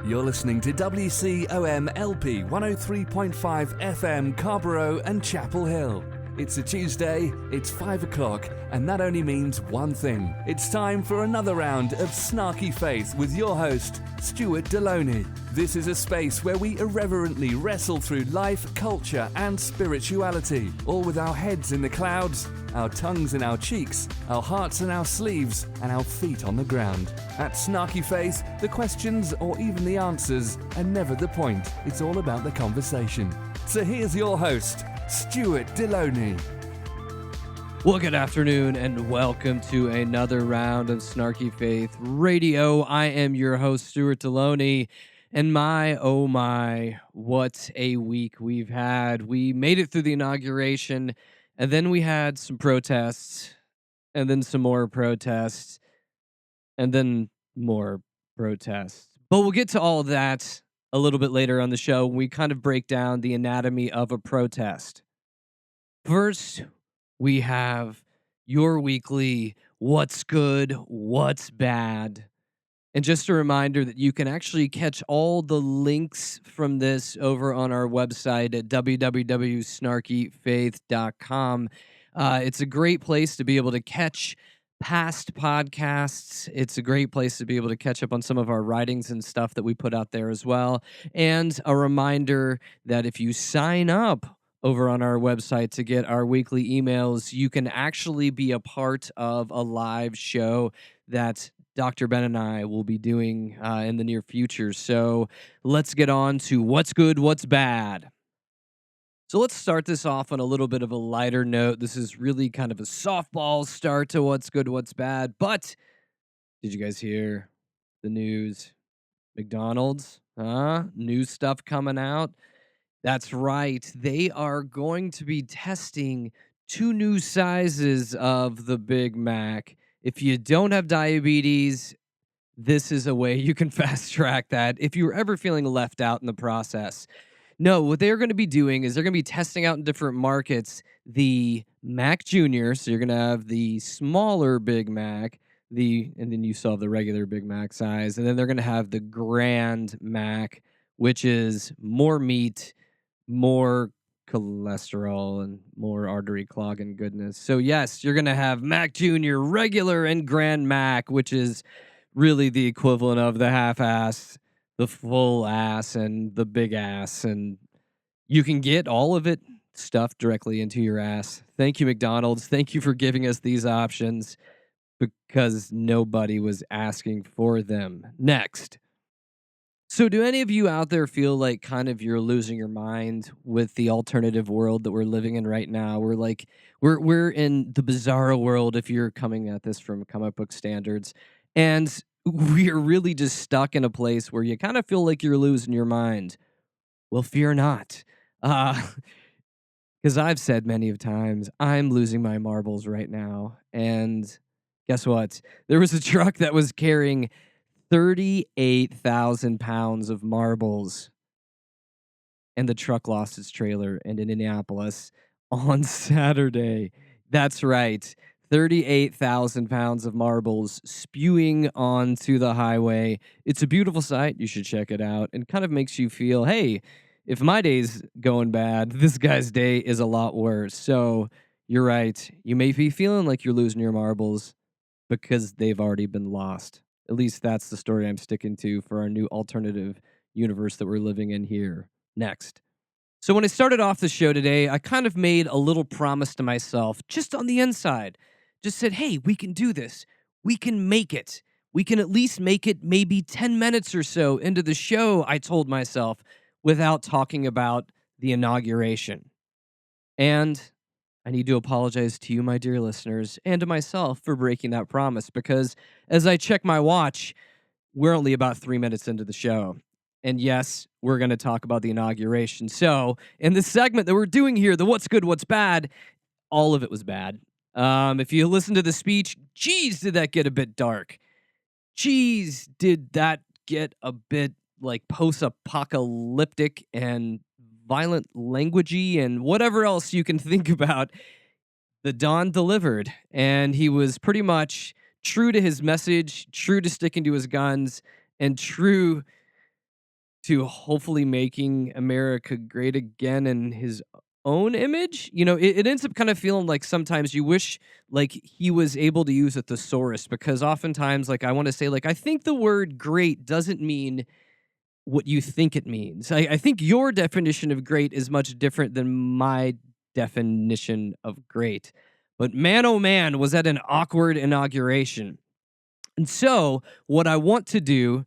You're listening to WCOM LP 103.5 FM Carborough and Chapel Hill. It's a Tuesday, it's 5 o'clock, and that only means one thing. It's time for another round of Snarky Faith with your host, Stuart Deloney. This is a space where we irreverently wrestle through life, culture, and spirituality, all with our heads in the clouds, our tongues in our cheeks, our hearts in our sleeves, and our feet on the ground. At Snarky Faith, the questions or even the answers are never the point. It's all about the conversation. So here's your host, Stuart Deloney. Well, good afternoon and welcome to another round of Snarky Faith Radio. I am your host, Stuart Deloney, and oh my, what a week we've had. We made it through the inauguration, and then we had some protests, and then some more protests, and then more protests. But we'll get to all of that a little bit later on the show. We kind of break down the anatomy of a protest. First, we have your weekly What's Good, What's Bad. And just a reminder that you can actually catch all the links from this over on our website at www.snarkyfaith.com. It's a great place to be able to catch past podcasts. It's a great place to be able to catch up on some of our writings and stuff that we put out there as well. And a reminder that if you sign up over on our website to get our weekly emails, you can actually be a part of a live show that Dr. Ben and I will be doing in the near future. So let's get on to what's good, what's bad. So let's start this off on a little bit of a lighter note. This is really kind of a softball start to what's good, what's bad. But did you guys hear the news? McDonald's, new stuff coming out. That's right. They are going to be testing 2 new sizes of the Big Mac. If you don't have diabetes, this is a way you can fast track that if you were ever feeling left out in the process. No, what they're going to be doing is they're going to be testing out in different markets the Mac Jr., so you're going to have the smaller Big Mac, and then you still have the regular Big Mac size, and then they're going to have the Grand Mac, which is more meat, more cholesterol, and more artery clogging goodness. So yes, you're going to have Mac Jr., regular, and Grand Mac, which is really the equivalent of the half-ass, the full ass, and the big ass. And you can get all of it stuffed directly into your ass. Thank you, McDonald's. Thank you for giving us these options because nobody was asking for them. Next. So do any of you out there feel like kind of you're losing your mind with the alternative world that we're living in right now? We're in the bizarro world if you're coming at this from comic book standards. And we're really just stuck in a place where you kind of feel like you're losing your mind. Well, fear not. Because I've said many of times, I'm losing my marbles right now. And guess what? There was a truck that was carrying 38,000 pounds of marbles, and the truck lost its trailer in Indianapolis on Saturday. That's right. 38,000 pounds of marbles spewing onto the highway. It's a beautiful sight. You should check it out. And kind of makes you feel, hey, if my day's going bad, this guy's day is a lot worse. So you're right. You may be feeling like you're losing your marbles because they've already been lost. At least that's the story I'm sticking to for our new alternative universe that we're living in here. Next. So when I started off the show today, I kind of made a little promise to myself, just on the inside. Just said, hey, we can do this. We can make it. We can at least make it maybe 10 minutes or so into the show, I told myself, without talking about the inauguration. And I need to apologize to you, my dear listeners, and to myself for breaking that promise, because as I check my watch, we're only about 3 minutes into the show. And yes, we're going to talk about the inauguration. So in this segment that we're doing here, the What's Good, What's Bad, all of it was bad. If you listen to the speech, geez, did that get a bit dark. Geez, did that get a bit like post-apocalyptic and violent languagey and whatever else you can think about. The Don delivered, and he was pretty much true to his message, true to sticking to his guns, and true to hopefully making America great again in his own image. It ends up kind of feeling like sometimes you wish like he was able to use a thesaurus, because oftentimes like I want to say like I think the word great doesn't mean what you think it means. I think your definition of great is much different than my definition of great. But man, oh man, was that an awkward inauguration. And so, what I want to do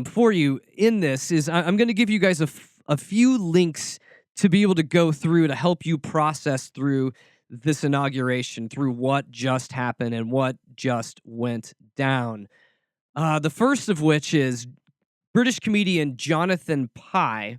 for you in this is I'm going to give you guys a few links to be able to go through to help you process through this inauguration, through what just happened and what just went down. The first of which is British comedian Jonathan Pye,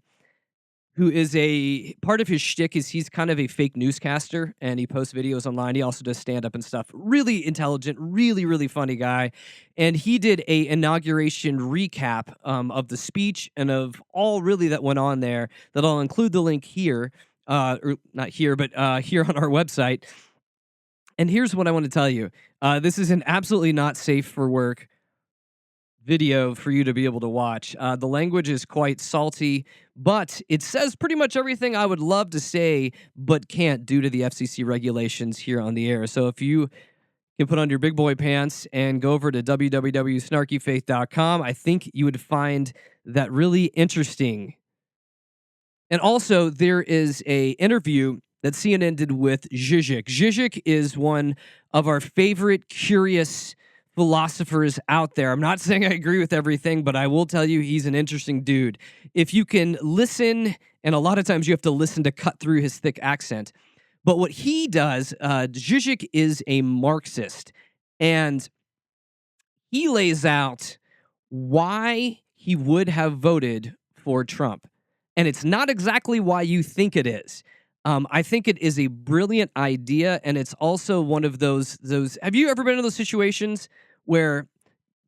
who is a part of his shtick is he's kind of a fake newscaster and he posts videos online. He also does stand up and stuff. Really intelligent, really, really funny guy. And he did a inauguration recap of the speech and of all really that went on there, that I'll include the link here, or not here, but here on our website. And here's what I want to tell you. This is an absolutely not safe for work video for you to be able to watch. The language is quite salty, but it says pretty much everything I would love to say, but can't due to the FCC regulations here on the air. So if you can put on your big boy pants and go over to www.snarkyfaith.com, I think you would find that really interesting. And also, there is a interview that CNN did with Zizek. Zizek is one of our favorite curious philosophers out there. I'm not saying I agree with everything, but I will tell you he's an interesting dude. If you can listen, and a lot of times you have to listen to cut through his thick accent, but what he does, Zizek is a Marxist, and he lays out why he would have voted for Trump. And it's not exactly why you think it is. I think it is a brilliant idea, and it's also one of those. Have you ever been in those situations where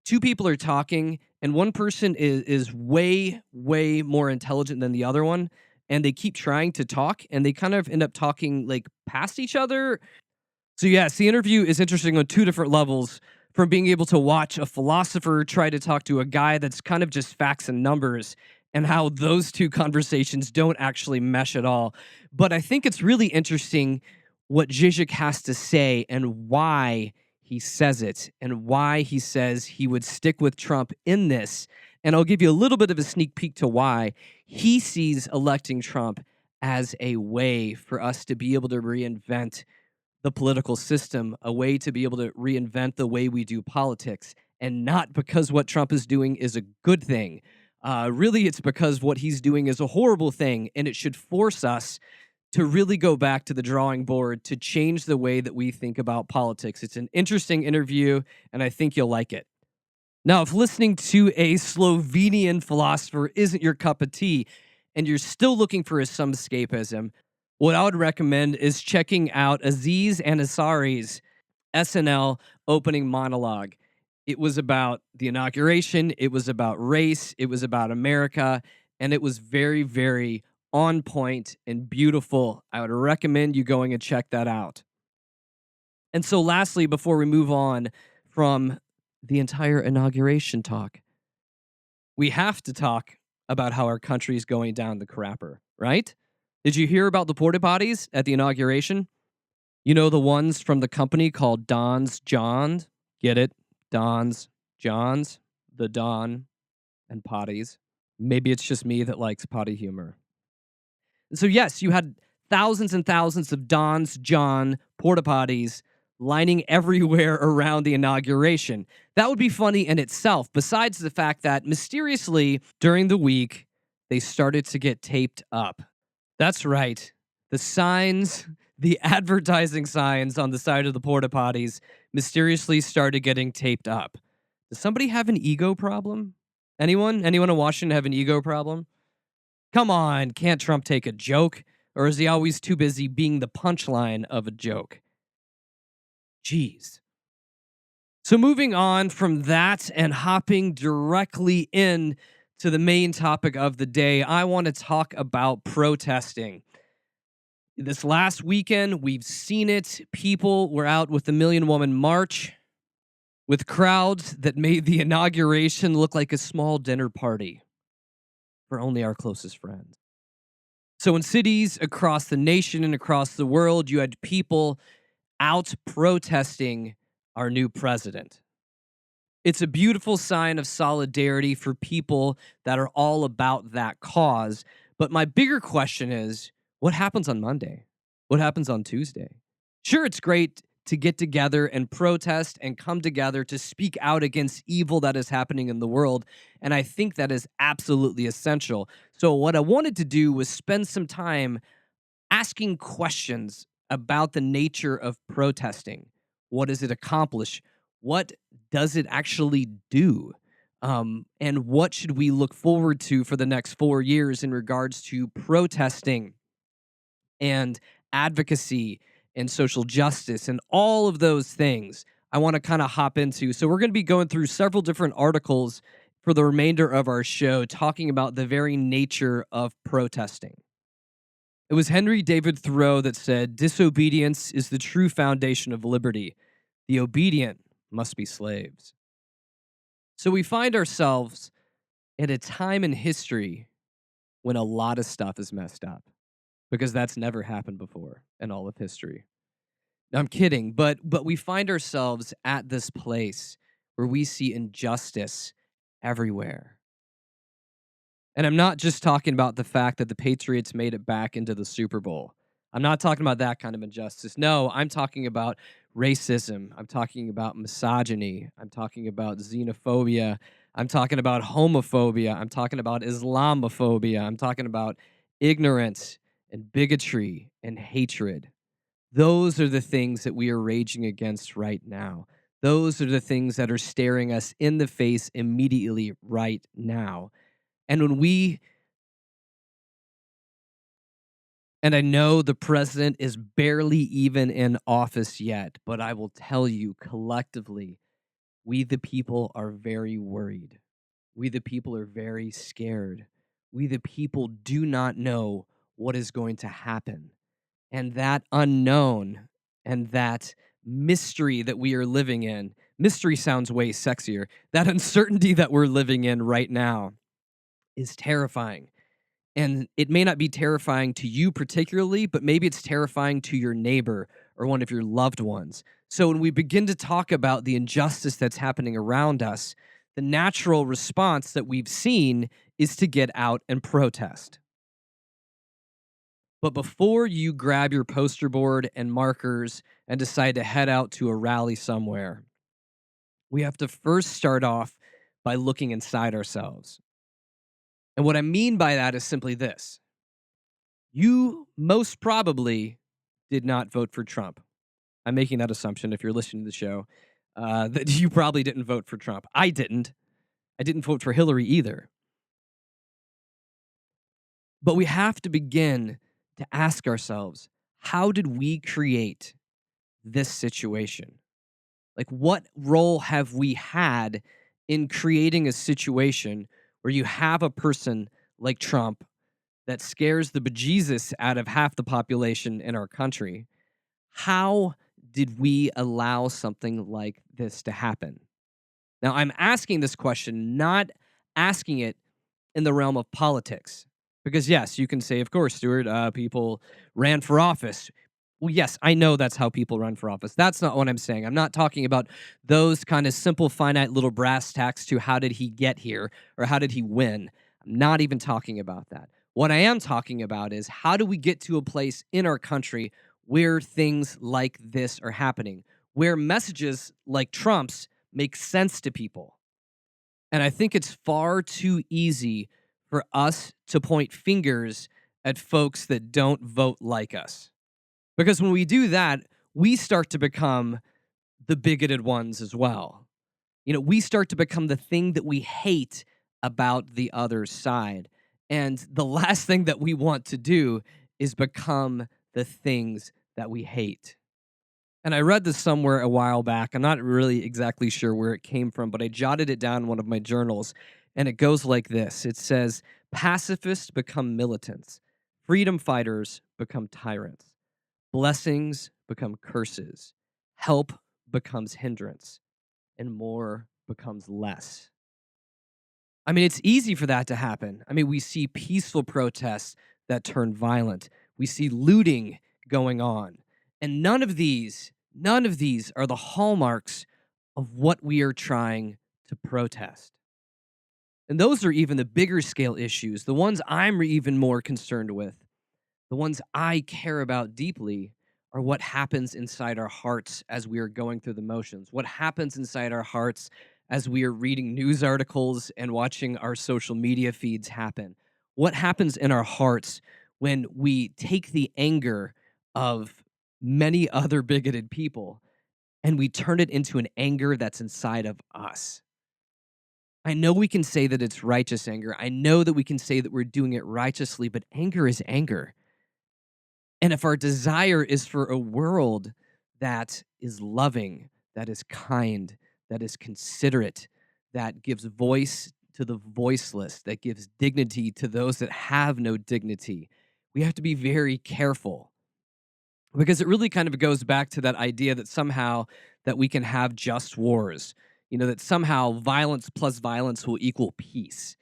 two people are talking and one person is way, way more intelligent than the other one, and they keep trying to talk, and they kind of end up talking like past each other? So yes, the interview is interesting on two different levels, from being able to watch a philosopher try to talk to a guy that's kind of just facts and numbers, and how those two conversations don't actually mesh at all. But I think it's really interesting what Zizek has to say and why he says it, and why he says he would stick with Trump in this. And I'll give you a little bit of a sneak peek to why he sees electing Trump as a way for us to be able to reinvent the political system, a way to be able to reinvent the way we do politics, and not because what Trump is doing is a good thing. Really, it's because what he's doing is a horrible thing, and it should force us to really go back to the drawing board to change the way that we think about politics. It's an interesting interview, and I think you'll like it. Now, if listening to a Slovenian philosopher isn't your cup of tea, and you're still looking for some escapism, what I would recommend is checking out Aziz Ansari's SNL opening monologue. It was about the inauguration, it was about race, it was about America, and it was very, very on point and beautiful. I would recommend you going and check that out. And so lastly, before we move on from the entire inauguration talk, we have to talk about how our country is going down the crapper, right? Did you hear about the porta potties at the inauguration? You know, the ones from the company called Don's Johns? Get it? Don's Johns, the Don, and potties. Maybe it's just me that likes potty humor. And so yes, you had thousands and thousands of Don's John porta potties lining everywhere around the inauguration. That would be funny in itself, besides the fact that mysteriously during the week, they started to get taped up. That's right. The signs, the advertising signs on the side of the porta potties mysteriously started getting taped up. Does somebody have an ego problem? Anyone? Anyone in Washington have an ego problem? Come on, can't Trump take a joke? Or is he always too busy being the punchline of a joke? Jeez. So moving on from that and hopping directly in to the main topic of the day, I want to talk about protesting. This last weekend, we've seen it. People were out with the Million Woman March with crowds that made the inauguration look like a small dinner party for only our closest friends. So in cities across the nation and across the world, you had people out protesting our new president. It's a beautiful sign of solidarity for people that are all about that cause. But my bigger question is, what happens on Monday? What happens on Tuesday? Sure, it's great to get together and protest and come together to speak out against evil that is happening in the world. And I think that is absolutely essential. So, what I wanted to do was spend some time asking questions about the nature of protesting. What does it accomplish? What does it actually do? And what should we look forward to for the next 4 years in regards to protesting and advocacy and social justice and all of those things? I want to kind of hop into. So, we're going to be going through several different articles for the remainder of our show talking about the very nature of protesting. It was Henry David Thoreau that said, "Disobedience is the true foundation of liberty. The obedient must be slaves." So we find ourselves at a time in history when a lot of stuff is messed up because that's never happened before in all of history. No, I'm kidding, but we find ourselves at this place where we see injustice everywhere. And I'm not just talking about the fact that the Patriots made it back into the Super Bowl. I'm not talking about that kind of injustice. No, I'm talking about racism. I'm talking about misogyny. I'm talking about xenophobia. I'm talking about homophobia. I'm talking about Islamophobia. I'm talking about ignorance and bigotry and hatred. Those are the things that we are raging against right now. Those are the things that are staring us in the face immediately right now. And when we, and I know the president is barely even in office yet, but I will tell you collectively, we the people are very worried. We the people are very scared. We the people do not know what is going to happen. And that unknown and that mystery that we are living in, mystery sounds way sexier. That uncertainty that we're living in right now is terrifying. And it may not be terrifying to you particularly, but maybe it's terrifying to your neighbor or one of your loved ones. So when we begin to talk about the injustice that's happening around us, the natural response that we've seen is to get out and protest. But before you grab your poster board and markers and decide to head out to a rally somewhere, we have to first start off by looking inside ourselves. And what I mean by that is simply this: you most probably did not vote for Trump. I'm making that assumption if you're listening to the show, that you probably didn't vote for Trump. I didn't. I didn't vote for Hillary either. But we have to begin to ask ourselves, how did we create this situation? Like, what role have we had in creating a situation where you have a person like Trump that scares the bejesus out of half the population in our country? How did we allow something like this to happen? Now, I'm asking this question, not asking it in the realm of politics. Because, yes, you can say, of course, Stuart, people ran for office. Well, yes, I know that's how people run for office. That's not what I'm saying. I'm not talking about those kind of simple, finite little brass tacks to how did he get here or how did he win. I'm not even talking about that. What I am talking about is how do we get to a place in our country where things like this are happening, where messages like Trump's make sense to people. And I think it's far too easy for us to point fingers at folks that don't vote like us. Because when we do that, we start to become the bigoted ones as well. You know, we start to become the thing that we hate about the other side. And the last thing that we want to do is become the things that we hate. And I read this somewhere a while back. I'm not really exactly sure where it came from, but I jotted it down in one of my journals. And it goes like this: it says, "Pacifists become militants, freedom fighters become tyrants, blessings become curses, help becomes hindrance, and more becomes less." I mean, it's easy for that to happen. I mean, we see peaceful protests that turn violent. We see looting going on. And none of these are the hallmarks of what we are trying to protest. And those are even the bigger scale issues, the ones I'm even more concerned with. The ones I care about deeply are what happens inside our hearts as we are going through the motions. What happens inside our hearts as we are reading news articles and watching our social media feeds happen. What happens in our hearts when we take the anger of many other bigoted people and we turn it into an anger that's inside of us. I know we can say that it's righteous anger. I know that we can say that we're doing it righteously, but anger is anger. And if our desire is for a world that is loving, that is kind, that is considerate, that gives voice to the voiceless, that gives dignity to those that have no dignity, we have to be very careful, because it really kind of goes back to that idea that somehow that we can have just wars, that somehow violence plus violence will equal peace.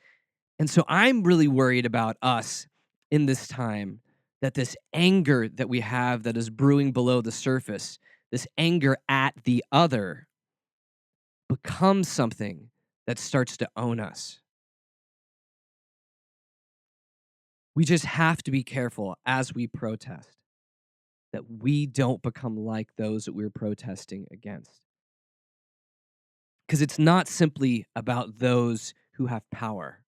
And so I'm really worried about us in this time, that this anger that we have that is brewing below the surface, this anger at the other, becomes something that starts to own us. We just have to be careful as we protest that we don't become like those that we're protesting against. Because it's not simply about those who have power.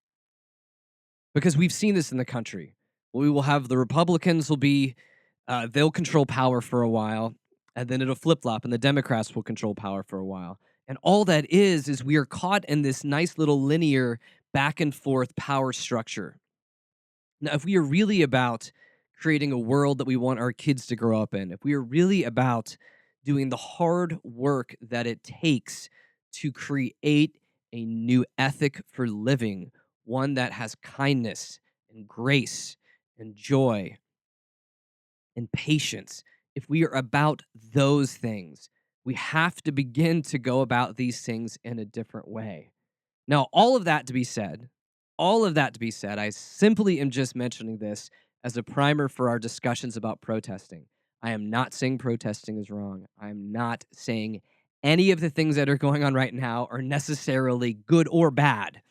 Because we've seen this in the country. We will have the Republicans they'll control power for a while, and then it'll flip flop, and the Democrats will control power for a while. And all that is we are caught in this nice little linear back and forth power structure. Now, if we are really about creating a world that we want our kids to grow up in, if we are really about doing the hard work that it takes to create a new ethic for living, one that has kindness and grace and joy and patience, if we are about those things, we have to begin to go about these things in a different way. Now, all of that to be said, I simply am just mentioning this as a primer for our discussions about protesting. I am not saying protesting is wrong. I'm not saying any of the things that are going on right now are necessarily good or bad.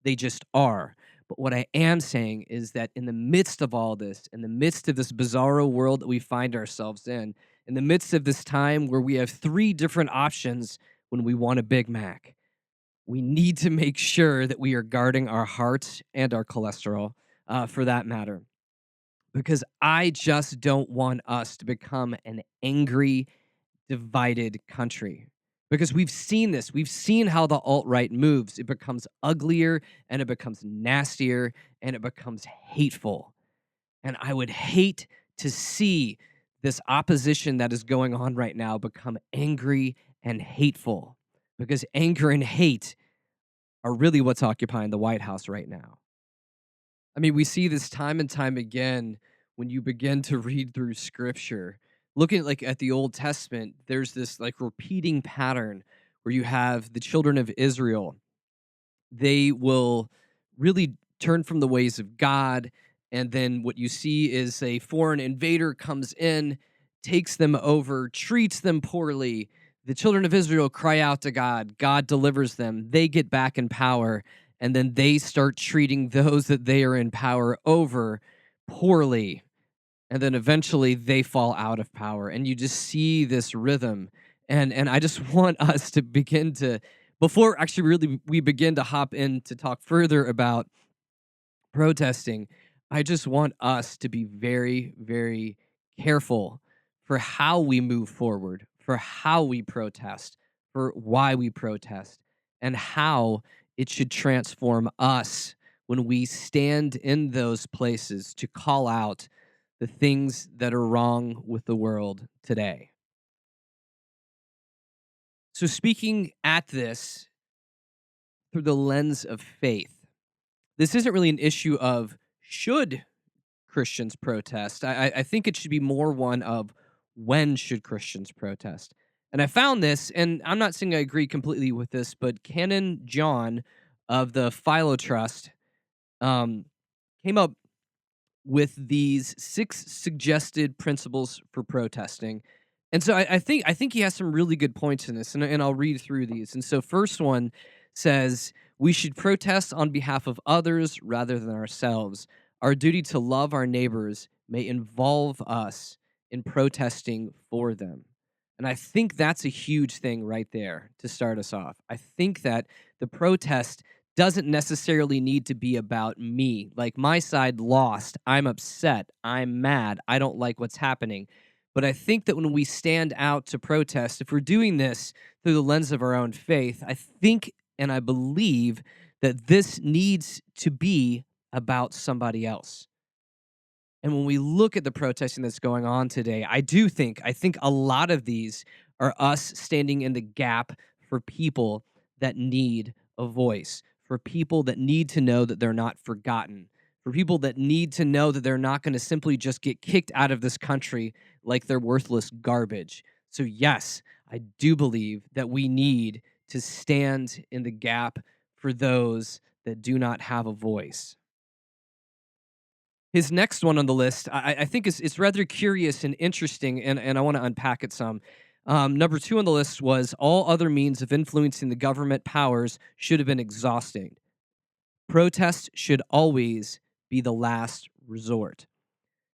They just are. But what I am saying is that in the midst of all this, in the midst of this bizarro world that we find ourselves in the midst of this time where we have three different options when we want a Big Mac, we need to make sure that we are guarding our hearts and our cholesterol, for that matter, because I just don't want us to become an angry, divided country. Because we've seen this. We've seen how the alt-right moves. It becomes uglier, and it becomes nastier, and it becomes hateful. And I would hate to see this opposition that is going on right now become angry and hateful, because anger and hate are really what's occupying the White House right now. I mean, we see this time and time again when you begin to read through scripture. Looking at the Old Testament, there's this repeating pattern where you have the children of Israel. They will really turn from the ways of God, and then what you see is a foreign invader comes in, takes them over, treats them poorly. The children of Israel cry out to God. God delivers them. They get back in power, and then they start treating those that they are in power over poorly. And then eventually they fall out of power. And you just see this rhythm. And I just want us to begin to, before actually really we begin to hop in to talk further about protesting, I just want us to be very, very careful for how we move forward, for how we protest, for why we protest, and how it should transform us when we stand in those places to call out the things that are wrong with the world today. So, speaking at this through the lens of faith, this isn't really an issue of should Christians protest. I think it should be more one of when should Christians protest. And I found this, and I'm not saying I agree completely with this, but Canon John of the Philo Trust um, came up with these 6 suggested principles for protesting. And so I think he has some really good points in this, and I'll read through these. And so first one says we should protest on behalf of others rather than ourselves. Our duty to love our neighbors may involve us in protesting for them. And I think that's a huge thing right there to start us off. I think that the protest doesn't necessarily need to be about me. Like my side lost. I'm upset. I'm mad. I don't like what's happening. But I think that when we stand out to protest, if we're doing this through the lens of our own faith, I think and I believe that this needs to be about somebody else. And when we look at the protesting that's going on today, I think a lot of these are us standing in the gap for people that need a voice, for people that need to know that they're not forgotten, for people that need to know that they're not going to simply just get kicked out of this country like they're worthless garbage. So yes, I do believe that we need to stand in the gap for those that do not have a voice. His next one on the list, I think it's rather curious and interesting, and I want to unpack it some. Number 2 on the list was all other means of influencing the government powers should have been exhausting. Protest should always be the last resort.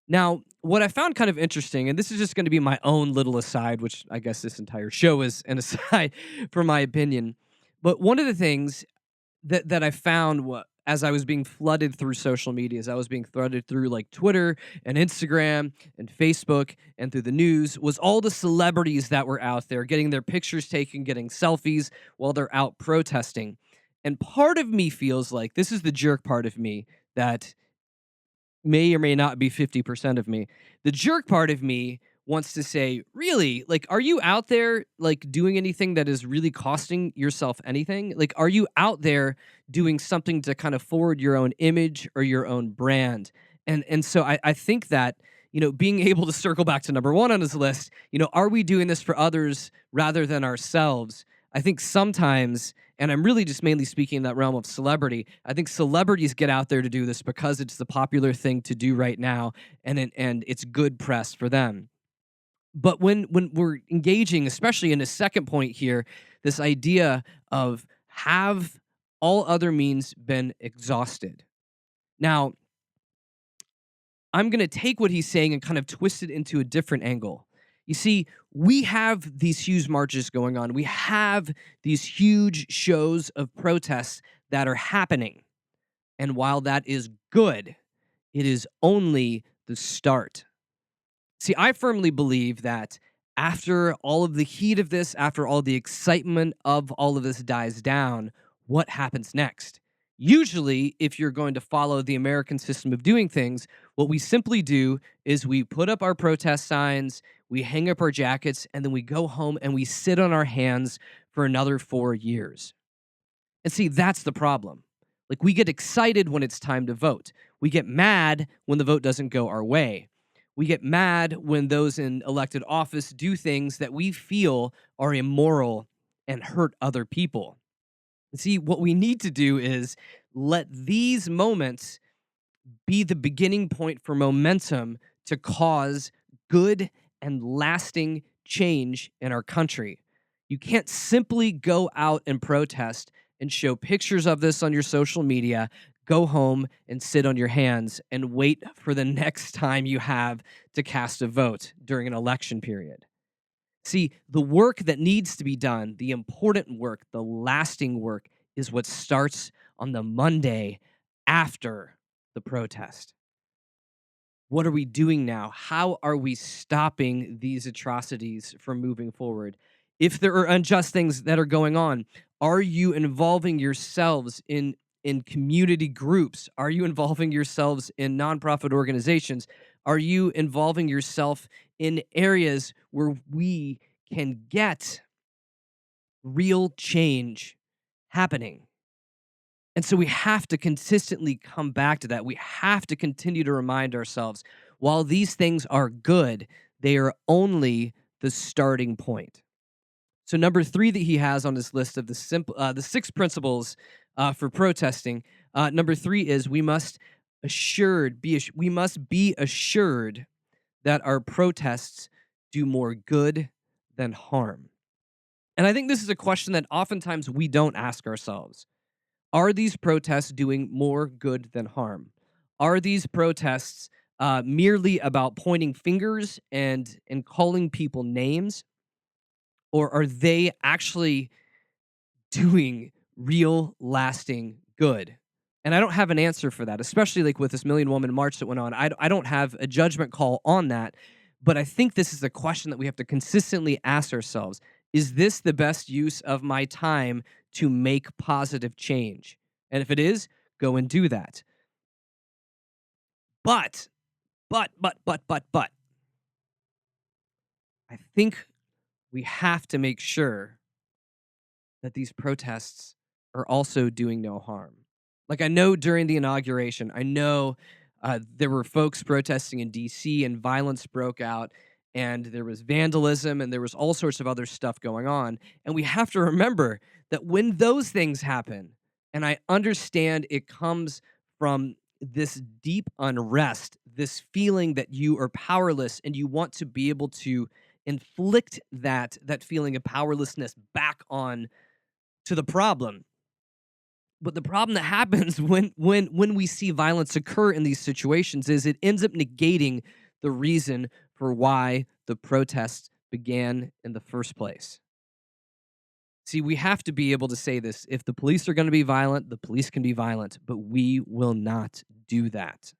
Now, what I found kind of interesting, and this is just going to be my own little aside, which I guess this entire show is an aside for my opinion. But one of the things that I found as I was being flooded through social media, as I was being flooded through like Twitter and Instagram and Facebook and through the news, was all the celebrities that were out there getting their pictures taken, getting selfies while they're out protesting. And part of me feels like this is the jerk part of me that may or may not be 50% of me. The jerk part of me wants to say, really? Like, are you out there, like, doing anything that is really costing yourself anything? Like, are you out there doing something to kind of forward your own image or your own brand? And so I think that, being able to circle back to number 1 on his list, are we doing this for others rather than ourselves? I think sometimes, and I'm really just mainly speaking in that realm of celebrity, I think celebrities get out there to do this because it's the popular thing to do right now, and it's good press for them. But when we're engaging, especially in a second point here, this idea of have all other means been exhausted? Now, I'm going to take what he's saying and kind of twist it into a different angle. You see, we have these huge marches going on. We have these huge shows of protests that are happening. And while that is good, it is only the start. See, I firmly believe that after all of the heat of this, after all the excitement of all of this dies down, what happens next? Usually, if you're going to follow the American system of doing things, what we simply do is we put up our protest signs, we hang up our jackets, and then we go home and we sit on our hands for another 4 years. And see, that's the problem. Like, we get excited when it's time to vote. We get mad when the vote doesn't go our way. We get mad when those in elected office do things that we feel are immoral and hurt other people. See, what we need to do is let these moments be the beginning point for momentum to cause good and lasting change in our country. You can't simply go out and protest and show pictures of this on your social media, go home and sit on your hands and wait for the next time you have to cast a vote during an election period. See, the work that needs to be done, the important work, the lasting work, is what starts on the Monday after the protest. What are we doing now? How are we stopping these atrocities from moving forward? If there are unjust things that are going on, are you involving yourselves in community groups? Are you involving yourselves in nonprofit organizations? Are you involving yourself in areas where we can get real change happening? And so we have to consistently come back to that. We have to continue to remind ourselves, while these things are good, they are only the starting point. So number 3 that he has on his list of the 6 principles for protesting. Number three is we must be assured that our protests do more good than harm. And I think this is a question that oftentimes we don't ask ourselves. Are these protests doing more good than harm? Are these protests merely about pointing fingers and calling people names, or are they actually doing real, lasting good? And I don't have an answer for that, especially like with this Million Woman March that went on. I don't have a judgment call on that, but I think this is a question that we have to consistently ask ourselves. Is this the best use of my time to make positive change? And if it is, go and do that. But, but, I think we have to make sure that these protests are also doing no harm. Like, I know during the inauguration, I know there were folks protesting in DC and violence broke out and there was vandalism and there was all sorts of other stuff going on. And we have to remember that when those things happen, and I understand it comes from this deep unrest, this feeling that you are powerless and you want to be able to inflict that feeling of powerlessness back on to the problem. But the problem that happens when we see violence occur in these situations is it ends up negating the reason for why the protests began in the first place. See, we have to be able to say this. If the police are going to be violent, the police can be violent, but we will not do that.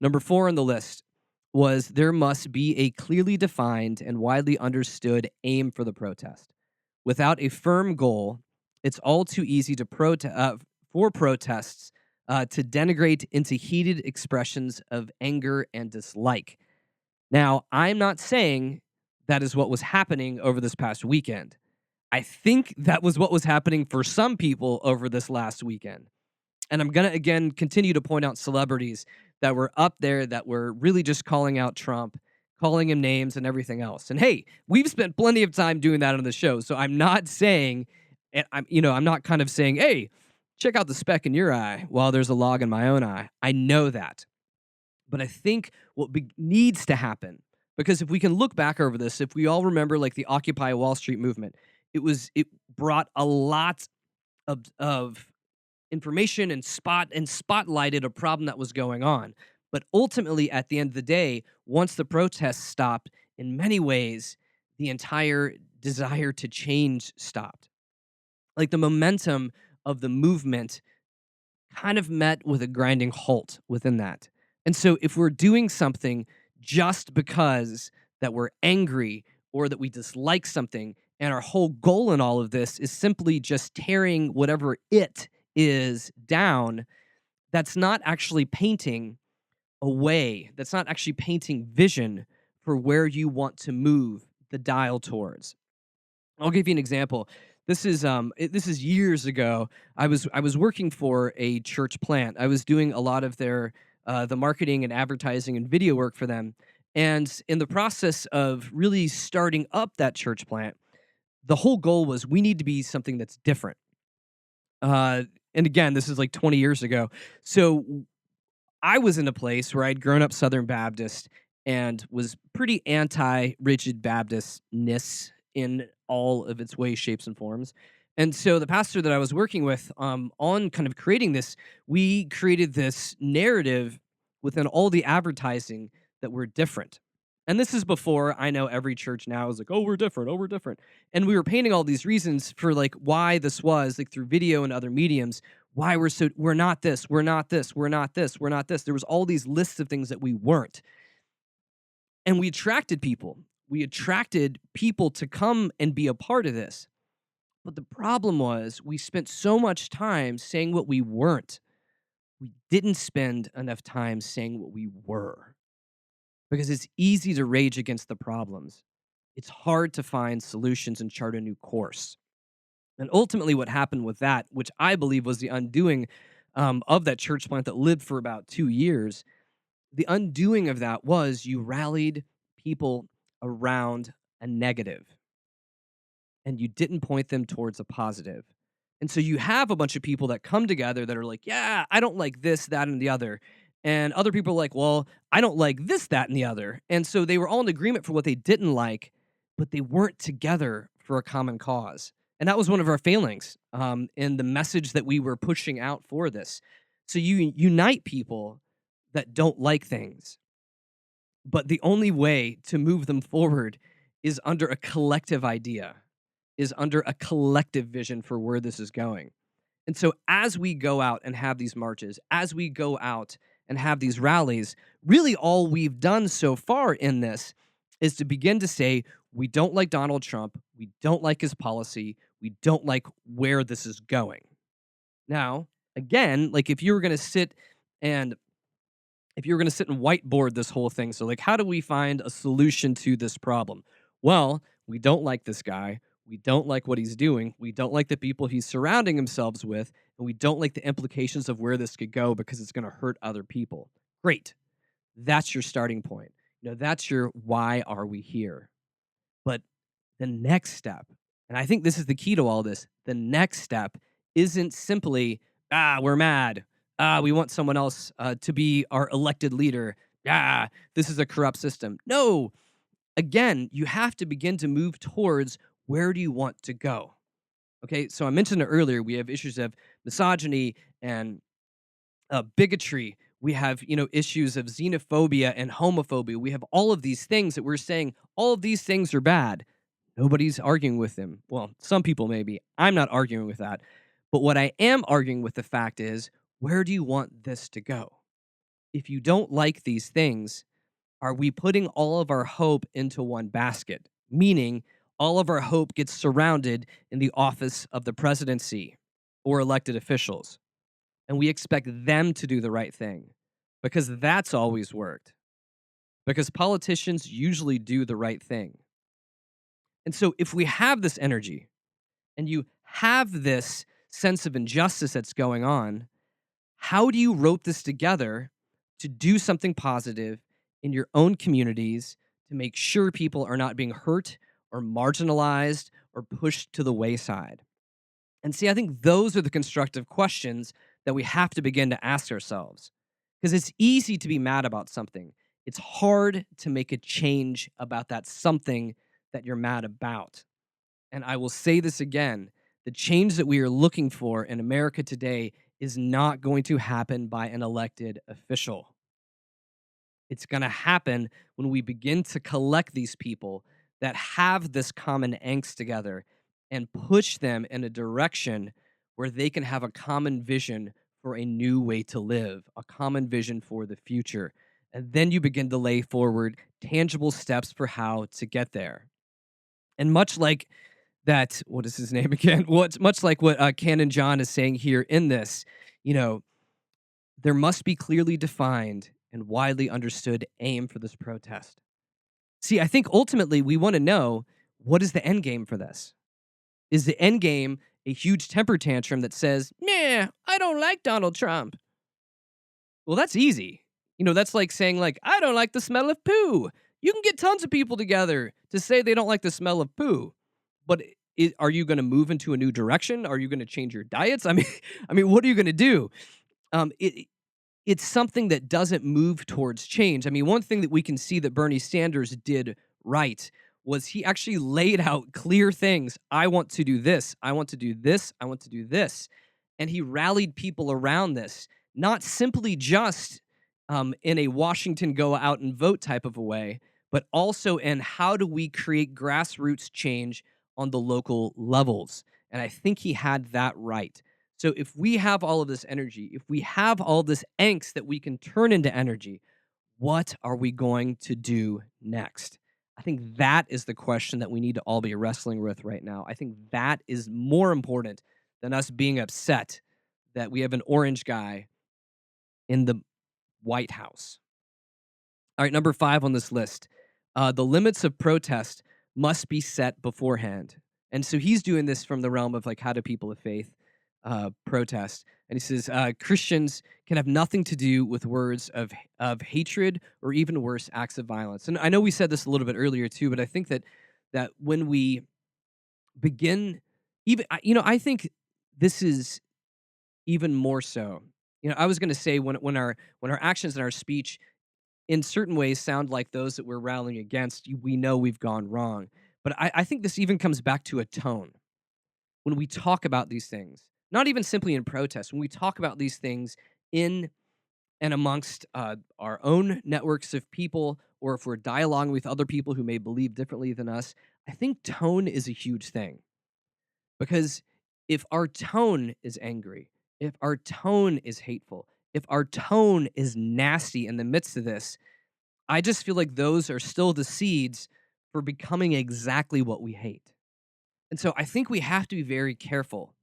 Number 4 on the list was there must be a clearly defined and widely understood aim for the protest. Without a firm goal, it's all too easy for protests to denigrate into heated expressions of anger and dislike. Now, I'm not saying that is what was happening over this past weekend. I think that was what was happening for some people over this last weekend. And I'm going to again continue to point out celebrities that were up there that were really just calling out Trump, calling him names and everything else. And hey, we've spent plenty of time doing that on the show. So I'm not saying, and I'm not kind of saying, hey, check out the speck in your eye while there's a log in my own eye. I know that. But I think what needs to happen, because if we can look back over this, if we all remember like the Occupy Wall Street movement, it brought a lot of information and spotlighted a problem that was going on. But ultimately, at the end of the day, once the protests stopped, in many ways, the entire desire to change stopped. Like the momentum of the movement kind of met with a grinding halt within that. And so if we're doing something just because that we're angry or that we dislike something, and our whole goal in all of this is simply just tearing whatever it is down, that's not actually painting a way. That's not actually painting vision for where you want to move the dial towards. I'll give you an example. This is years ago. I was working for a church plant. I was doing a lot of their the marketing and advertising and video work for them. And in the process of really starting up that church plant, the whole goal was we need to be something that's different. And again, this is like 20 years ago. So I was in a place where I'd grown up Southern Baptist and was pretty anti rigid Baptistness in all of its ways, shapes, and forms. And so the pastor that I was working with on kind of creating this, we created this narrative within all the advertising that we're different. And this is before I know every church now is like, oh, we're different. Oh, we're different. And we were painting all these reasons for like why this was like through video and other mediums, why we're not this, we're not this, we're not this, we're not this. There was all these lists of things that we weren't. And we attracted people. We attracted people to come and be a part of this. But the problem was we spent so much time saying what we weren't. We didn't spend enough time saying what we were. Because it's easy to rage against the problems. It's hard to find solutions and chart a new course. And ultimately, what happened with that, which I believe was the undoing of that church plant that lived for about 2 years, the undoing of that was you rallied people around a negative and you didn't point them towards a positive. And so you have a bunch of people that come together that are like, yeah, I don't like this, that, and the other. And other people are like, well, I don't like this, that, and the other. And so they were all in agreement for what they didn't like, but they weren't together for a common cause. And that was one of our failings in the message that we were pushing out for this. So you unite people that don't like things, but the only way to move them forward is under a collective idea, is under a collective vision for where this is going. And so as we go out and have these marches, as we go out and have these rallies, really all we've done so far in this is to begin to say, we don't like Donald Trump, we don't like his policy, we don't like where this is going. Now, again, like and if you were going to sit and whiteboard this whole thing, so like, how do we find a solution to this problem? Well, we don't like this guy. We don't like what he's doing. We don't like the people he's surrounding himself with. And we don't like the implications of where this could go because it's going to hurt other people. Great. That's your starting point. That's your why are we here? But the next step, and I think this is the key to all this, the next step isn't simply, we're mad. We want someone else to be our elected leader. This is a corrupt system. No, again, you have to begin to move towards where do you want to go? Okay, so I mentioned it earlier. We have issues of misogyny and bigotry. We have, issues of xenophobia and homophobia. We have all of these things that we're saying, all of these things are bad. Nobody's arguing with them. Well, some people maybe. I'm not arguing with that. But what I am arguing with the fact is, where do you want this to go? If you don't like these things, are we putting all of our hope into one basket? Meaning, all of our hope gets surrounded in the office of the presidency or elected officials. And we expect them to do the right thing because that's always worked. Because politicians usually do the right thing. And so if we have this energy and you have this sense of injustice that's going on, how do you rope this together to do something positive in your own communities to make sure people are not being hurt or marginalized or pushed to the wayside? And see, I think those are the constructive questions that we have to begin to ask ourselves. Because it's easy to be mad about something. It's hard to make a change about that something that you're mad about. And I will say this again, the change that we are looking for in America today is not going to happen by an elected official. It's going to happen when we begin to collect these people that have this common angst together and push them in a direction where they can have a common vision for a new way to live, a common vision for the future. And then you begin to lay forward tangible steps for how to get there. And much like that, what is his name again? What's much like what Canon John is saying here in this, there must be clearly defined and widely understood aim for this protest. See, I think ultimately we want to know, what is the end game for this? Is the end game a huge temper tantrum that says, nah, I don't like Donald Trump? Well, that's easy. That's like saying, like, I don't like the smell of poo. You can get tons of people together to say they don't like the smell of poo. But are you going to move into a new direction? Are you going to change your diets? I mean, what are you going to do? It's something that doesn't move towards change. I mean, one thing that we can see that Bernie Sanders did right was he actually laid out clear things. I want to do this. I want to do this. I want to do this. And he rallied people around this, not simply just in a Washington go out and vote type of a way, but also in how do we create grassroots change on the local levels. And I think he had that right. So if we have all of this energy, if we have all this angst that we can turn into energy, what are we going to do next? I think that is the question that we need to all be wrestling with right now. I think that is more important than us being upset that we have an orange guy in the White House. All right, number 5 on this list. The limits of protest must be set beforehand. And so he's doing this from the realm of like, how do people of faith protest? And he says, Christians can have nothing to do with words of hatred or even worse, acts of violence. And I know we said this a little bit earlier too, but I think that when we begin, I think this is even more so. I was going to say when our actions and our speech in certain ways sound like those that we're rallying against, we know we've gone wrong. But I think this even comes back to a tone when we talk about these things, not even simply in protest, when we talk about these things in and amongst our own networks of people, or if we're dialoguing with other people who may believe differently than us. I think tone is a huge thing because if our tone is angry, if our tone is hateful, if our tone is nasty in the midst of this, I just feel like those are still the seeds for becoming exactly what we hate. And so I think we have to be very careful.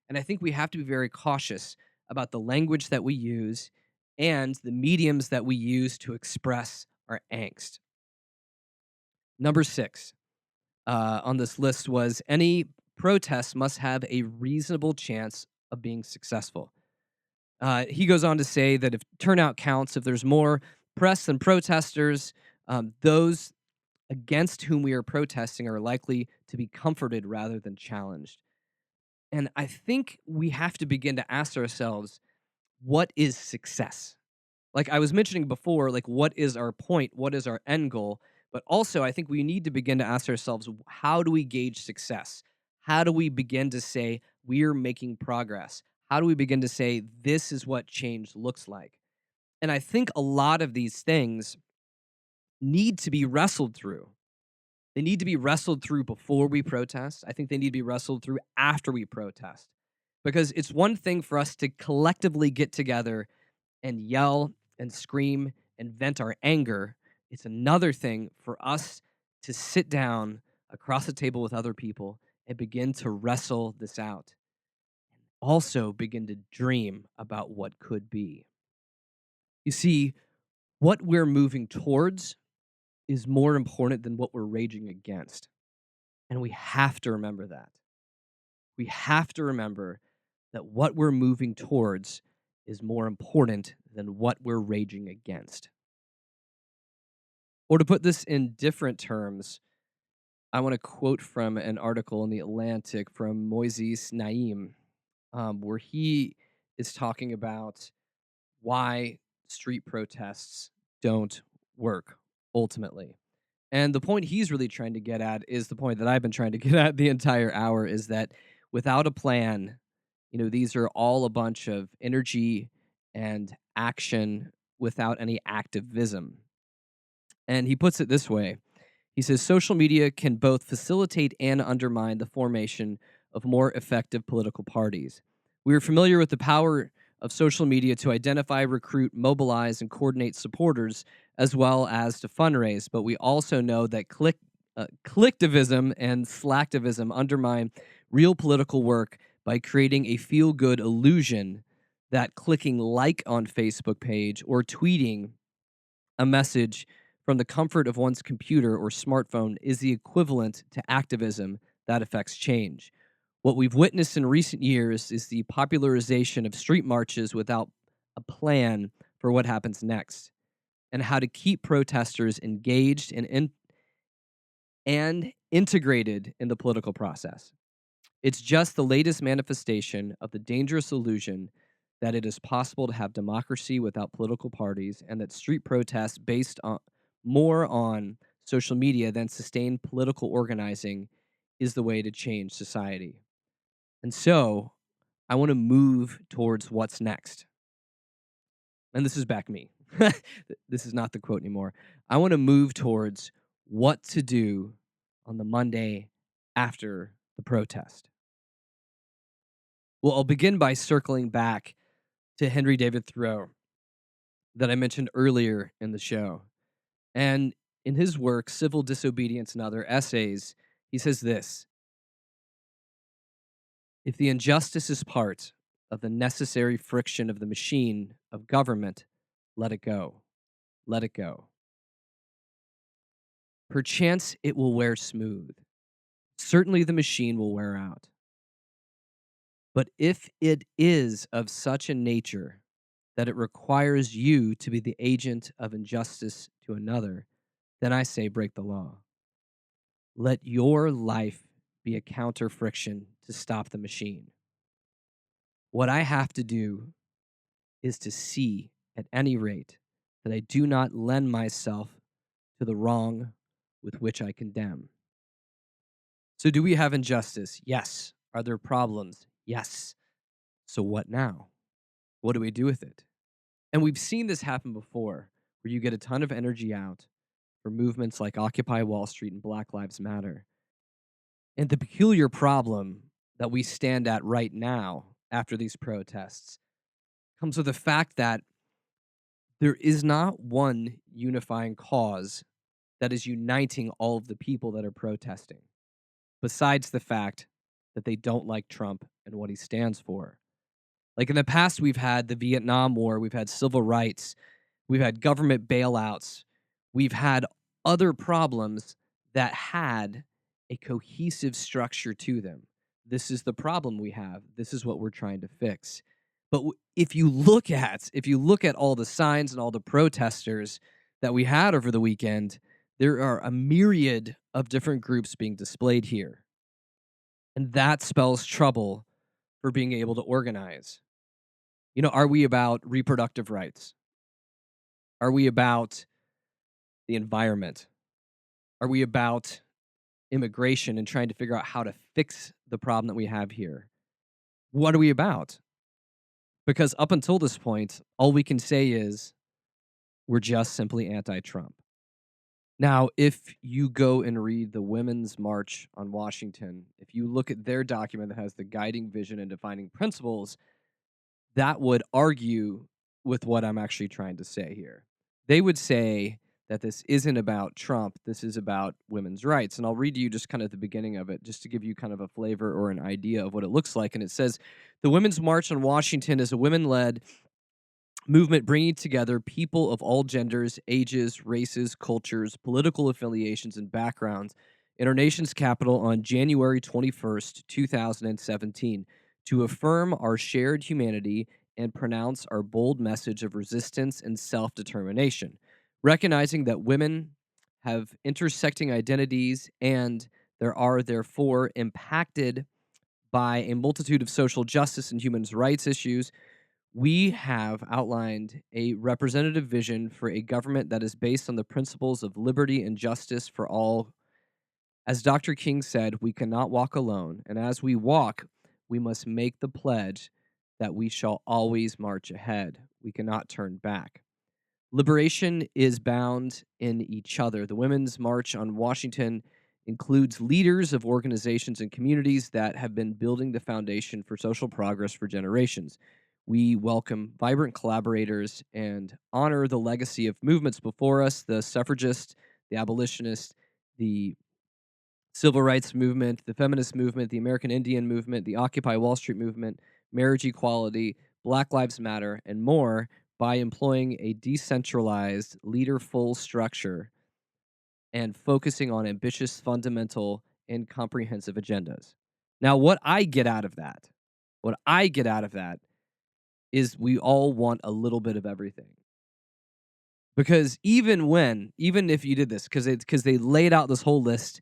And I think we have to be very cautious about the language that we use and the mediums that we use to express our angst. Number 6 on this list was any protest must have a reasonable chance of being successful. He goes on to say that if turnout counts, if there's more press than protesters, those against whom we are protesting are likely to be comforted rather than challenged. And I think we have to begin to ask ourselves, what is success? Like I was mentioning before, like what is our point? What is our end goal? But also, I think we need to begin to ask ourselves, how do we gauge success? How do we begin to say we're making progress? How do we begin to say this is what change looks like? And I think a lot of these things need to be wrestled through. They need to be wrestled through before we protest. I think they need to be wrestled through after we protest. Because it's one thing for us to collectively get together and yell and scream and vent our anger. It's another thing for us to sit down across the table with other people and begin to wrestle this out. Also, begin to dream about what could be. You see, what we're moving towards is more important than what we're raging against. And we have to remember that. We have to remember that what we're moving towards is more important than what we're raging against. Or to put this in different terms, I want to quote from an article in The Atlantic from Moises Naim, where he is talking about why street protests don't work ultimately. And the point he's really trying to get at is the point that I've been trying to get at the entire hour is that without a plan, these are all a bunch of energy and action without any activism. And he puts it this way. He says social media can both facilitate and undermine the formation of more effective political parties. We are familiar with the power of social media to identify, recruit, mobilize, and coordinate supporters, as well as to fundraise. But we also know that clicktivism and slacktivism undermine real political work by creating a feel-good illusion that clicking like on Facebook page or tweeting a message from the comfort of one's computer or smartphone is the equivalent to activism that affects change. What we've witnessed in recent years is the popularization of street marches without a plan for what happens next and how to keep protesters engaged and integrated in the political process. It's just the latest manifestation of the dangerous illusion that it is possible to have democracy without political parties and that street protests based on more on social media than sustained political organizing is the way to change society. And so I want to move towards what's next. And this is back me. This is not the quote anymore. I want to move towards what to do on the Monday after the protest. Well, I'll begin by circling back to Henry David Thoreau that I mentioned earlier in the show. And in his work, Civil Disobedience and Other Essays, he says this: if the injustice is part of the necessary friction of the machine of government, let it go. Let it go. Perchance it will wear smooth. Certainly the machine will wear out. But if it is of such a nature that it requires you to be the agent of injustice to another, then I say break the law. Let your life be a counter friction to stop the machine. What I have to do is to see, at any rate, that I do not lend myself to the wrong with which I condemn. So, do we have injustice? Yes. Are there problems? Yes. So, what now? What do we do with it? And we've seen this happen before, where you get a ton of energy out for movements like Occupy Wall Street and Black Lives Matter. And the peculiar problem that we stand at right now after these protests comes with the fact that there is not one unifying cause that is uniting all of the people that are protesting, besides the fact that they don't like Trump and what he stands for. Like in the past, we've had the Vietnam War, we've had civil rights, we've had government bailouts, we've had other problems that had a cohesive structure to them. This is the problem we have. This is what we're trying to fix. But if you look at all the signs and all the protesters that we had over the weekend, there are a myriad of different groups being displayed here. And that spells trouble for being able to organize. Are we about reproductive rights? Are we about the environment? Are we about immigration and trying to figure out how to fix the problem that we have here? What are we about? Because up until this point, all we can say is we're just simply anti-Trump. Now, if you go and read the Women's March on Washington, if you look at their document that has the guiding vision and defining principles, that would argue with what I'm actually trying to say here. They would say that this isn't about Trump, this is about women's rights. And I'll read to you just kind of the beginning of it, just to give you kind of a flavor or an idea of what it looks like. And it says, the Women's March on Washington is a women-led movement bringing together people of all genders, ages, races, cultures, political affiliations, and backgrounds in our nation's capital on January 21st, 2017, to affirm our shared humanity and pronounce our bold message of resistance and self-determination, recognizing that women have intersecting identities and there are therefore impacted by a multitude of social justice and human rights issues. We have outlined a representative vision for a government that is based on the principles of liberty and justice for all. As Dr. King said, we cannot walk alone, and as we walk, we must make the pledge that we shall always march ahead. We cannot turn back. Liberation is bound in each other. The Women's March on Washington includes leaders of organizations and communities that have been building the foundation for social progress for generations. We welcome vibrant collaborators and honor the legacy of movements before us, the suffragists, the abolitionists, the civil rights movement, the feminist movement, the American Indian movement, the Occupy Wall Street movement, marriage equality, Black Lives Matter, and more by employing a decentralized, leader-full structure and focusing on ambitious, fundamental, and comprehensive agendas. Now, what I get out of that is we all want a little bit of everything. Because even if you did this, because they laid out this whole list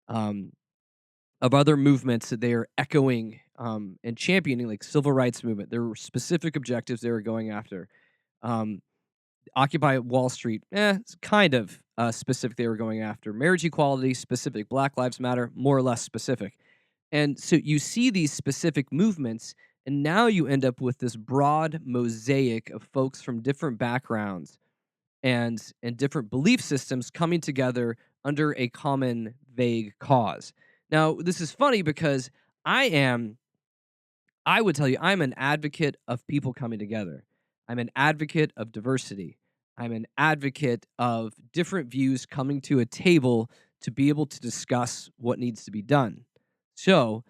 of other movements that they are echoing and championing, like civil rights movement. There were specific objectives they were going after. Occupy Wall Street, it's kind of specific they were going after. Marriage equality, specific. Black Lives Matter, more or less specific. And so you see these specific movements, and now you end up with this broad mosaic of folks from different backgrounds and different belief systems coming together under a common vague cause. Now, this is funny because I would tell you, I'm an advocate of people coming together. I'm an advocate of diversity. I'm an advocate of different views coming to a table to be able to discuss what needs to be done. So,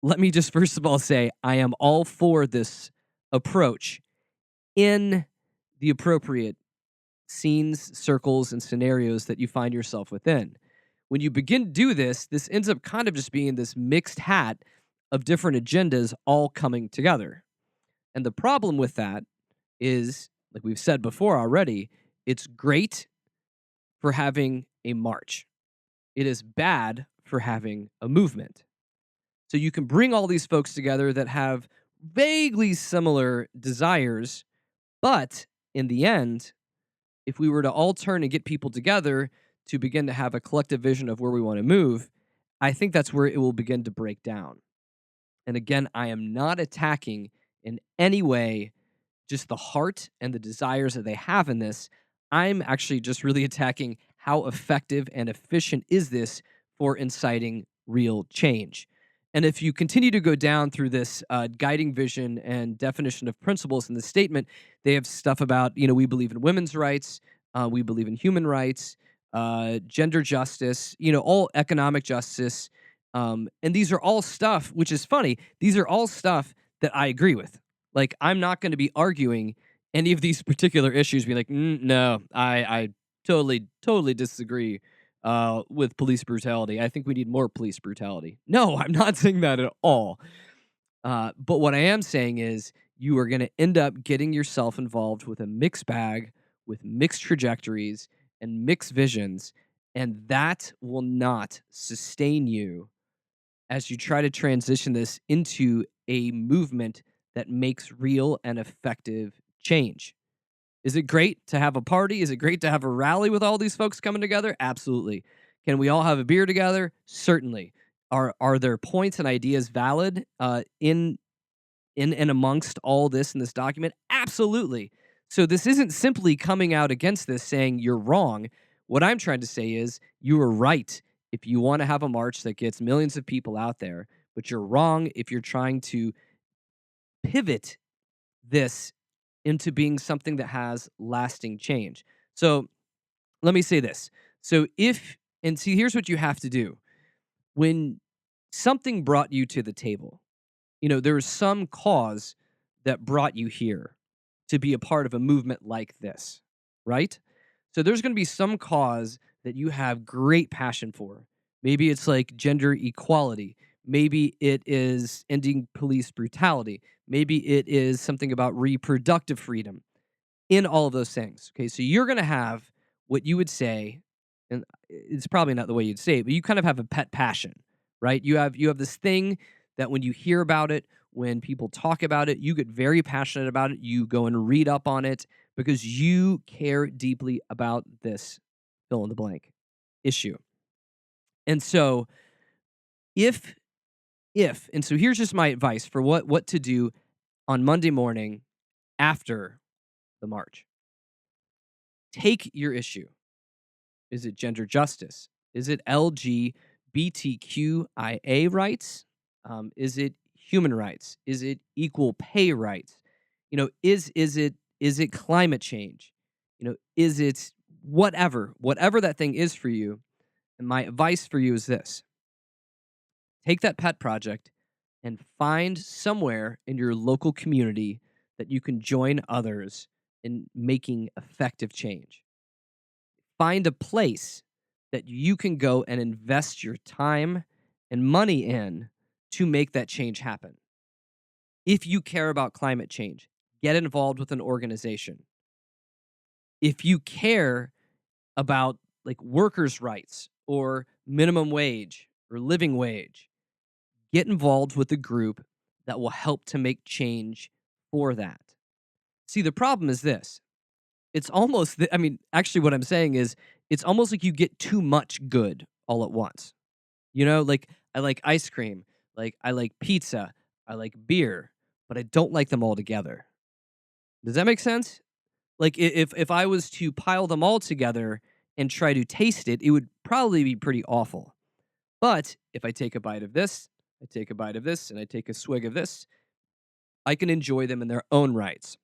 let me just first of all say I am all for this approach in the appropriate scenes, circles, and scenarios that you find yourself within. When you begin to do this, this ends up kind of just being this mixed hat of different agendas all coming together. And the problem with that is, like we've said before already, it's great for having a march. It is bad for having a movement. So you can bring all these folks together that have vaguely similar desires, but in the end, if we were to all turn and get people together to begin to have a collective vision of where we want to move, I think that's where it will begin to break down. And again, I am not attacking in any way just the heart and the desires that they have in this. I'm actually just really attacking how effective and efficient is this for inciting real change. And if you continue to go down through this guiding vision and definition of principles in the statement, they have stuff about, we believe in women's rights, we believe in human rights, gender justice, all economic justice. And these are all stuff, which is funny, these are all stuff that I agree with. Like, I'm not going to be arguing any of these particular issues, be like, no, I totally disagree with police brutality. I think we need more police brutality. No, I'm not saying that at all. But what I am saying is you are going to end up getting yourself involved with a mixed bag, with mixed trajectories and mixed visions, and that will not sustain you as you try to transition this into a movement that makes real and effective change. Is it great to have a party? Is it great to have a rally with all these folks coming together? Absolutely. Can we all have a beer together? Certainly. Are there points and ideas valid in and amongst all this in this document? Absolutely. So this isn't simply coming out against this saying you're wrong. What I'm trying to say is you are right if you want to have a march that gets millions of people out there, but you're wrong if you're trying to pivot this into being something that has lasting change. So let me say this. And see, here's what you have to do. When something brought you to the table, there is some cause that brought you here to be a part of a movement like this, right? So there's going to be some cause that you have great passion for. Maybe it's like gender equality. Maybe it is ending police brutality. Maybe it is something about reproductive freedom in all of those things. Okay, so you're going to have what you would say, and it's probably not the way you'd say it, but you kind of have a pet passion, right? You have this thing that when you hear about it, when people talk about it, you get very passionate about it. You go and read up on it because you care deeply about this fill in the blank issue. And so if and so here's just my advice for what to do on Monday morning after the march. Take your issue. Is it gender justice? Is it LGBTQIA rights? Is it human rights? Is it equal pay rights? Is it climate change? Is it whatever that thing is for you? And my advice for you is this: take that pet project and find somewhere in your local community that you can join others in making effective change. Find a place that you can go and invest your time and money in to make that change happen. If you care about climate change, get involved with an organization. If you care about like workers' rights or minimum wage or living wage, get involved with a group that will help to make change for that. See, the problem is this. It's almost, actually, what I'm saying is it's almost like you get too much good all at once. Like I like ice cream, like I like pizza, I like beer, but I don't like them all together. Does that make sense? Like if I was to pile them all together and try to taste it, it would probably be pretty awful. But if I take a bite of this, I take a bite of this, and I take a swig of this, I can enjoy them in their own rights.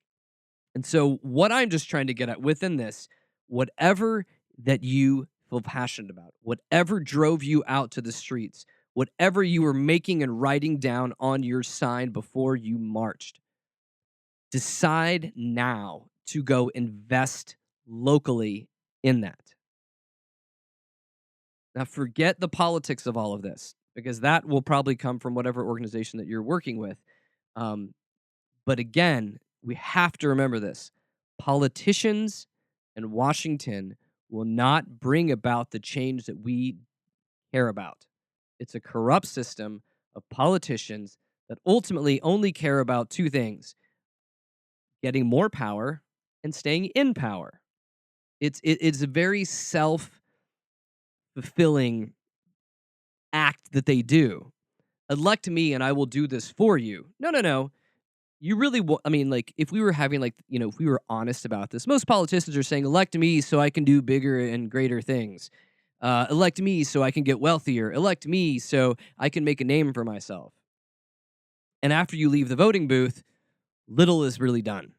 And so, what I'm just trying to get at within this, whatever that you feel passionate about, whatever drove you out to the streets, whatever you were making and writing down on your sign before you marched, decide now to go invest locally in that. Now, forget the politics of all of this because that will probably come from whatever organization that you're working with. Um, But again, we have to remember this. Politicians in Washington will not bring about the change that we care about. It's a corrupt system of politicians that ultimately only care about two things: getting more power and staying in power. It's a very self-fulfilling act that they do. Elect me and I will do this for you. No, no, no. You really I mean, like, if we were having, like, if we were honest about this, most politicians are saying, elect me so I can do bigger and greater things. Elect me so I can get wealthier. Elect me so I can make a name for myself. And after you leave the voting booth, little is really done.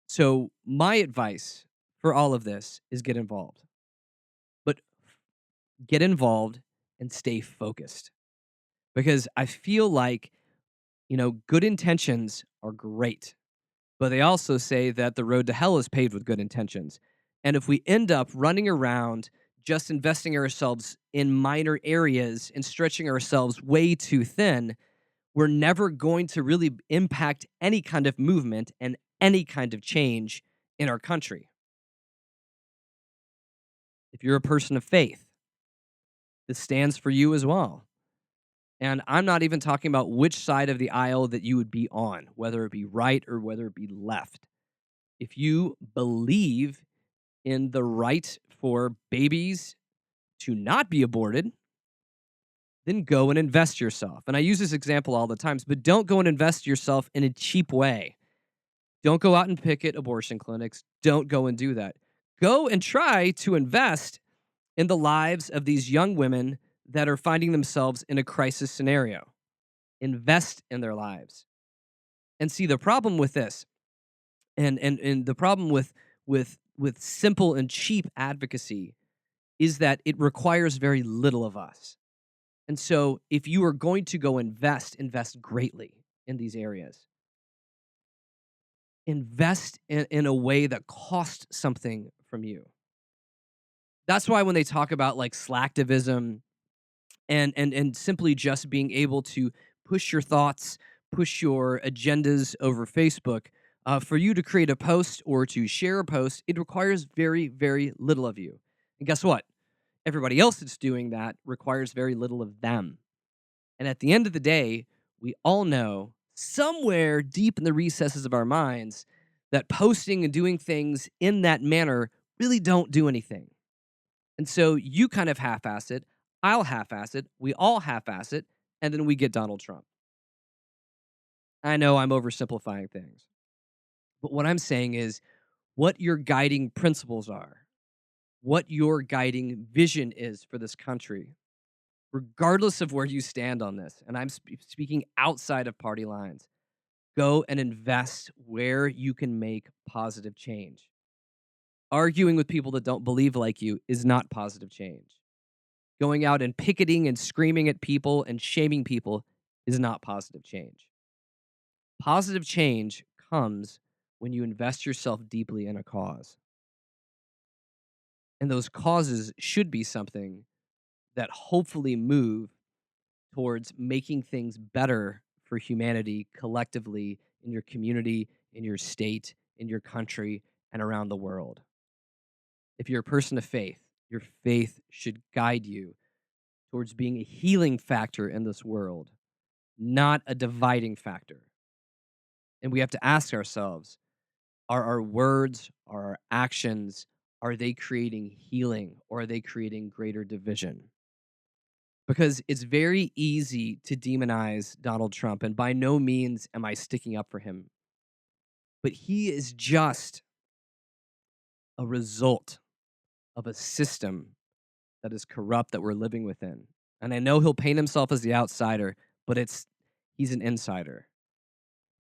So my advice for all of this is get involved. But get involved and stay focused. Because I feel like, good intentions are great, but they also say that the road to hell is paved with good intentions. And if we end up running around just investing ourselves in minor areas and stretching ourselves way too thin, we're never going to really impact any kind of movement and any kind of change in our country. If you're a person of faith, this stands for you as well. And I'm not even talking about which side of the aisle that you would be on, whether it be right or whether it be left. If you believe in the right for babies to not be aborted, then go and invest yourself. And I use this example all the times, but don't go and invest yourself in a cheap way. Don't go out and picket abortion clinics. Don't go and do that. Go and try to invest in the lives of these young women that are finding themselves in a crisis scenario. Invest in their lives. And see, the problem with this, and the problem with simple and cheap advocacy, is that it requires very little of us. And so if you are going to go invest greatly in these areas. Invest in a way that costs something from you. That's why when they talk about like slacktivism and simply just being able to push your thoughts, push your agendas over Facebook, for you to create a post or to share a post, it requires very, very little of you. And guess what? Everybody else that's doing that requires very little of them. And at the end of the day, we all know somewhere deep in the recesses of our minds that posting and doing things in that manner really don't do anything. And so you kind of half-ass it, I'll half-ass it, we all half-ass it, and then we get Donald Trump. I know I'm oversimplifying things, but what I'm saying is what your guiding principles are, what your guiding vision is for this country, regardless of where you stand on this, and I'm speaking outside of party lines, go and invest where you can make positive change. Arguing with people that don't believe like you is not positive change. Going out and picketing and screaming at people and shaming people is not positive change. Positive change comes when you invest yourself deeply in a cause. And those causes should be something that hopefully move towards making things better for humanity collectively in your community, in your state, in your country, and around the world. If you're a person of faith, your faith should guide you towards being a healing factor in this world, not a dividing factor. And we have to ask ourselves, are our words, are our actions, are they creating healing or are they creating greater division? Because it's very easy to demonize Donald Trump, and by no means am I sticking up for him. But he is just a result of a system that is corrupt that we're living within. And I know he'll paint himself as the outsider, but he's an insider.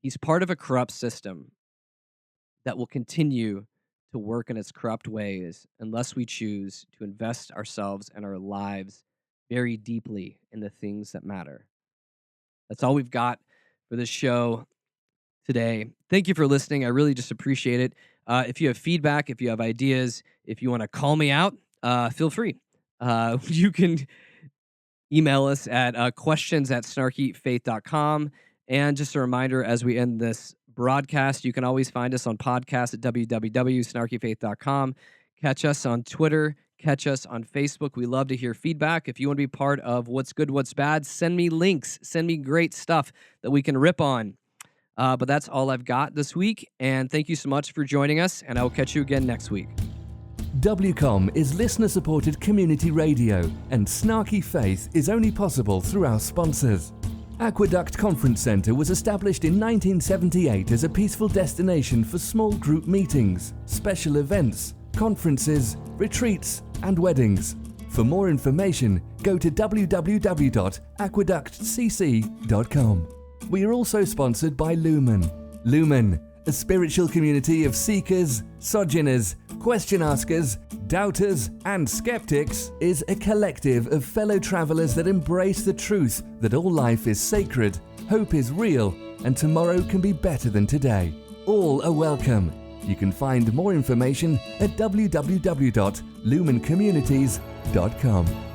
He's part of a corrupt system that will continue to work in its corrupt ways unless we choose to invest ourselves and our lives very deeply in the things that matter. That's all we've got for this show today. Thank you for listening. I really just appreciate it. If you have feedback, if you have ideas, if you want to call me out, feel free. You can email us at questions@snarkyfaith.com. And just a reminder, as we end this broadcast, you can always find us on podcast at www.snarkyfaith.com. Catch us on Twitter. catch us on Facebook. We love to hear feedback. If you want to be part of What's Good, What's Bad, send me links. Send me great stuff that we can rip on. But that's all I've got this week. And thank you so much for joining us. And I will catch you again next week. WCOM is listener-supported community radio, and Snarky Faith is only possible through our sponsors. Aqueduct Conference Centre was established in 1978 as a peaceful destination for small group meetings, special events, conferences, retreats, and weddings. For more information, go to www.aqueductcc.com. We are also sponsored by Lumen. Lumen, a spiritual community of seekers, sojourners, question askers, doubters, and skeptics, is a collective of fellow travelers that embrace the truth that all life is sacred, hope is real, and tomorrow can be better than today. All are welcome. You can find more information at www.lumencommunities.com.